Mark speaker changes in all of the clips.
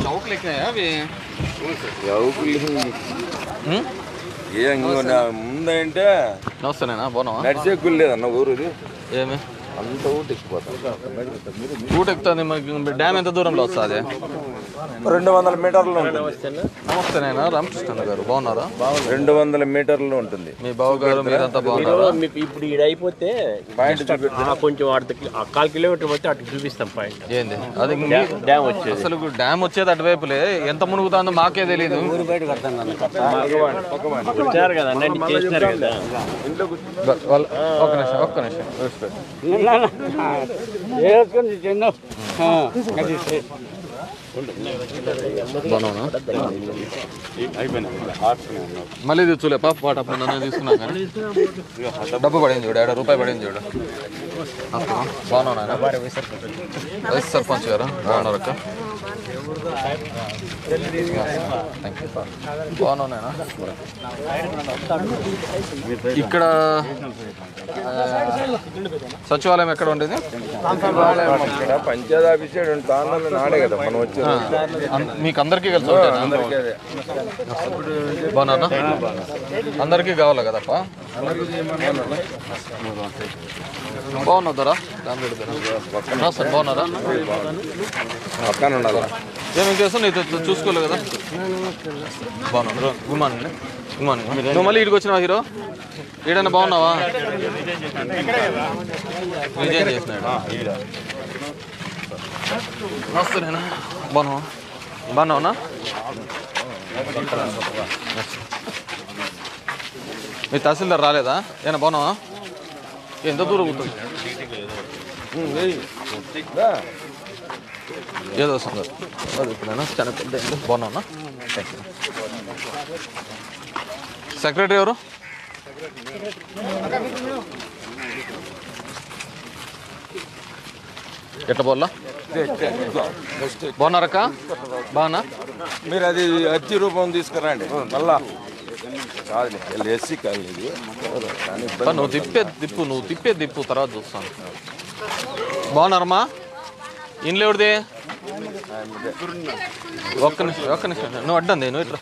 Speaker 1: चौक लेके आया अभी
Speaker 2: ముందంటే
Speaker 1: నమస్తేనా బాగున్నావా?
Speaker 2: నడిచే గుళ్ళు లేదన్న ఊరు ఇది
Speaker 1: ఏమి
Speaker 2: అంత ఊటి ఎక్కిపోతాం.
Speaker 1: ఊట ఎక్కుతుంది. మనకి డ్యామ్ ఎంత దూరంలో వస్తుంది?
Speaker 2: 200 మీటర్లు ఉంటుంది.
Speaker 1: నమస్తేనా రామకృష్ణ గారు బాగున్నారా?
Speaker 2: 200 మీటర్లు ఉంటుంది.
Speaker 1: మీ బావ గారు మీరంతా బాగున్నారా?
Speaker 3: ఇప్పుడు ఇది అయిపోతే కొంచెం 1/4 కిలోమీటర్ పోతే అటు చూపిస్తాం పాయింట్.
Speaker 1: ఏంది అది
Speaker 3: డ్యామ్ వచ్చేది?
Speaker 1: అసలు డ్యామ్ వచ్చేది అటువైపులే. ఎంత మునుగుతుందో మాకే తెలియదు.
Speaker 3: వచ్చారు కదా అన్నీ చేసినారు కదా.
Speaker 1: ఒక్క నిమిషం మళ్ళీ చూలే పాప పాట అప్పుడు తీసుకున్నాం కానీ డబ్బు పడింది చూడు, 7 రూపాయలు పడింది చూడు. బాగున్నా వైస్ సర్పంచ్ గారు బాగున్నారు అక్క? బాగున్నా. ఇక్కడ సచివాలయం ఎక్కడ ఉండేది?
Speaker 2: పంచాయతీ ఆఫీస్ నాడే కదా మనం వచ్చేది.
Speaker 1: మీకు అందరికీ కలిసి బాగున్నా? అందరికీ కావాలి కదప్ప. బాగున్నారా? సార్ బాగున్నారా?
Speaker 2: పక్కన ఉండాలా?
Speaker 1: ఏమి ఇంకేసం నీతో చూసుకోలేదు కదా? బాగున్నా. Good morning. Good morning. నువ్వు మళ్ళీ ఇక్కడికి వచ్చినావా హీరో? ఈడన్నా బాగున్నావా? విజయం చేసినాడు. నమస్తే నేను బాగున్నావా? బాగున్నావునా? మీ తహసీల్దార్ రాలేదా? ఏనా బాగున్నావా? ఎంత దూరం ఉంటుంది? ఏదో సంగతి అది ఇప్పుడైనా చాలా పెద్ద బాగున్నావునా? Thank you. సెక్రటరీ ఎవరు? ఎట్లా బోల్లా? బాగున్నారక్క? బాగున్నా?
Speaker 2: మీరు అది అర్జీ రూపం తీసుకురండి. మళ్ళా ఎస్సీ కాదు ఇది.
Speaker 1: నువ్వు తిప్పే దిప్పు తర్వాత చూస్తాను. బాగున్నారమ్మా? ఇంట్లో ఎవరిది? ఒక్క నిమిషం నువ్వు అడ్డంది. నువ్వు ఇట్లా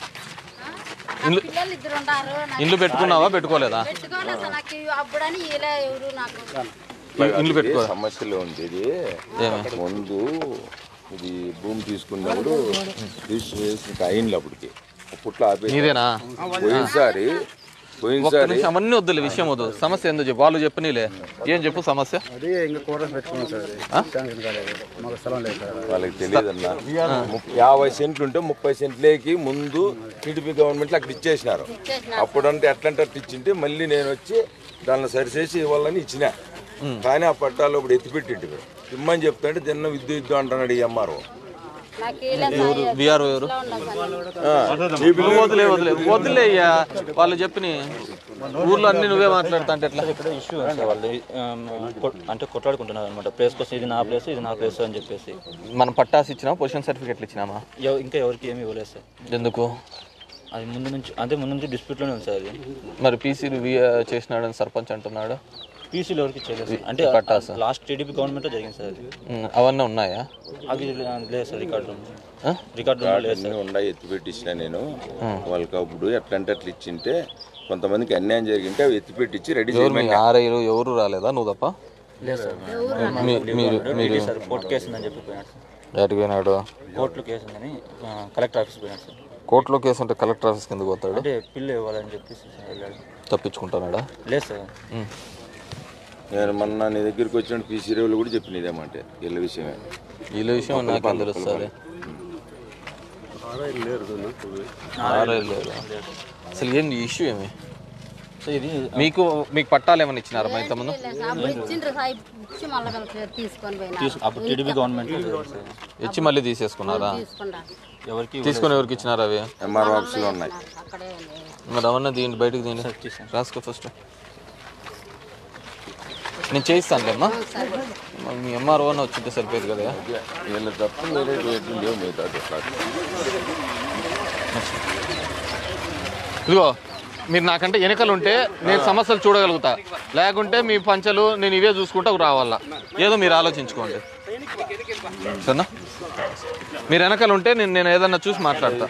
Speaker 1: ఇల్లు పెట్టుకున్నావా పెట్టుకోలేదా? ఇల్లు పెట్టుకో.
Speaker 2: సమస్యలో ఉంది ఇది. ముందు ఇది భూమి తీసుకున్నప్పుడు రిజిస్ట్రేషన్ అయింది. అప్పటికి అప్పట్లో
Speaker 1: నీదేనా?
Speaker 2: పోయినసారి
Speaker 1: అవన్నీ వద్దులే, విషయం వద్దు. సమస్య ఎందుకు చెప్పు, వాళ్ళు చెప్పనీలే. ఏం చెప్పు సమస్య?
Speaker 2: వాళ్ళకి తెలియదన్నా. 50 సెంట్లు ఉంటే 30 సెంట్లకి ముందు టీడీపీ గవర్నమెంట్లో అక్కడ ఇచ్చేసినారు. అప్పుడంటే ఎట్లంటే అట్లా ఇచ్చింటే మళ్ళీ నేను వచ్చి దాన్ని సరిచేసి ఇవ్వాలని ఇచ్చిన. కానీ ఆ పట్టాలు ఇప్పుడు ఎత్తిపెట్టింటి ఇమ్మని చెప్తాంటే తిన్న విద్యుత్ అంటున్నాడు ఈ ఎంఆర్ఓ.
Speaker 1: వదిలే వాళ్ళు చెప్పిన ఊర్లో అన్ని నువ్వే మాట్లాడుతా అంటే ఎట్లా?
Speaker 4: ఇక్కడ ఇష్యూ వాళ్ళు అంటే కొట్లాడుకుంటున్నారు అనమాట. ప్లేస్ కోసం ఇది నా ప్లేస్ ఇది నా ప్లేస్ అని చెప్పేసి.
Speaker 1: మనం పట్టాస్ ఇచ్చినామా? పొజిషన్ సర్టిఫికెట్లు ఇచ్చినామా?
Speaker 4: ఇంకా ఎవరికి ఏమి ఇవ్వలేదు సార్.
Speaker 1: ఎందుకు?
Speaker 4: అది ముందు నుంచి డిస్ప్యూట్లోనే ఉంది సార్ అది.
Speaker 1: మరి పీసీలు చేసినాడని సర్పంచ్ అంటున్నాడు.
Speaker 4: పీసీలు ఎవరికి చేయలేదు అంటే లాస్ట్ టీడీపీ గవర్నమెంట్లో జరిగింది సార్ అది.
Speaker 1: అవన్నీ ఉన్నాయా?
Speaker 4: అవి లేదు సార్. రికార్డు
Speaker 2: ఉన్నాయి ఎత్తిపెట్టి ఇచ్చిన నేను వాళ్ళకి. అప్పుడు ఎట్లంటే అట్లా ఇచ్చింటే కొంతమందికి అన్యాయం జరిగింటే అవి ఎత్తిపెట్టి ఇచ్చి రెడీ చేయమని.
Speaker 1: ఆర్ఐలు ఎవరు రాలేదా? నువ్వు తప్ప?
Speaker 4: లేదు సార్. కోర్టు కేసు ఉందని చెప్పి పోయినాడు సార్.
Speaker 1: ఎటు పోయినాడు?
Speaker 4: కోర్టులో కేసు ఉందని కలెక్టర్ ఆఫీస్ పోయినాడు సార్.
Speaker 1: కోర్టులో కేసు అంటే కలెక్టర్ ఆఫీస్ కిందకు పోతాడు?
Speaker 4: అంటే పిల్లు ఇవ్వాలని చెప్పేసి వెళ్ళాడు.
Speaker 1: తప్పించుకుంటాడా?
Speaker 4: లేదు సార్.
Speaker 2: నేను మొన్న నీ దగ్గరికి వచ్చిన పీసీ రేవులు కూడా చెప్పిన ఇదేమంటే వీళ్ళ విషయమే.
Speaker 1: వీళ్ళ విషయం నాకేం తెలుస్తుంది? అసలు ఏంది ఇష్యూ ఏమి? మీకు పట్టాలు ఏమైనా ఇచ్చినారా మా ఇంతకుముందు?
Speaker 4: అప్పుడు టీడీపీ గవర్నమెంట్
Speaker 1: ఇచ్చి మళ్ళీ తీసేసుకున్నారా?
Speaker 4: ఎవరికి
Speaker 1: తీసుకొని ఎవరికి ఇచ్చినారా? అవి
Speaker 2: ఎంఆర్ఓ ఆఫీసులో ఉన్నాయి.
Speaker 1: మరి అవన్నీ దీన్ని బయటకు దీన్ని రాసుకో ఫస్ట్. నేను చేయిస్తానులేమ్మా. మీ ఎంఆర్ఓ వచ్చింటే సరిపోయేది కదా.
Speaker 2: వీళ్ళ తప్ప వేరే లేవు మిగతా.
Speaker 1: ఇదిగో మీరు నాకంటే వెనకలు ఉంటే నేను సమస్యలు చూడగలుగుతా, లేకుంటే మీ పంచలు నేను ఇవే చూసుకుంటా రావాలా, ఏదో మీరు ఆలోచించుకోండి సరేనా. మీరు వెనకలు ఉంటే నేను ఏదన్నా చూసి మాట్లాడతా.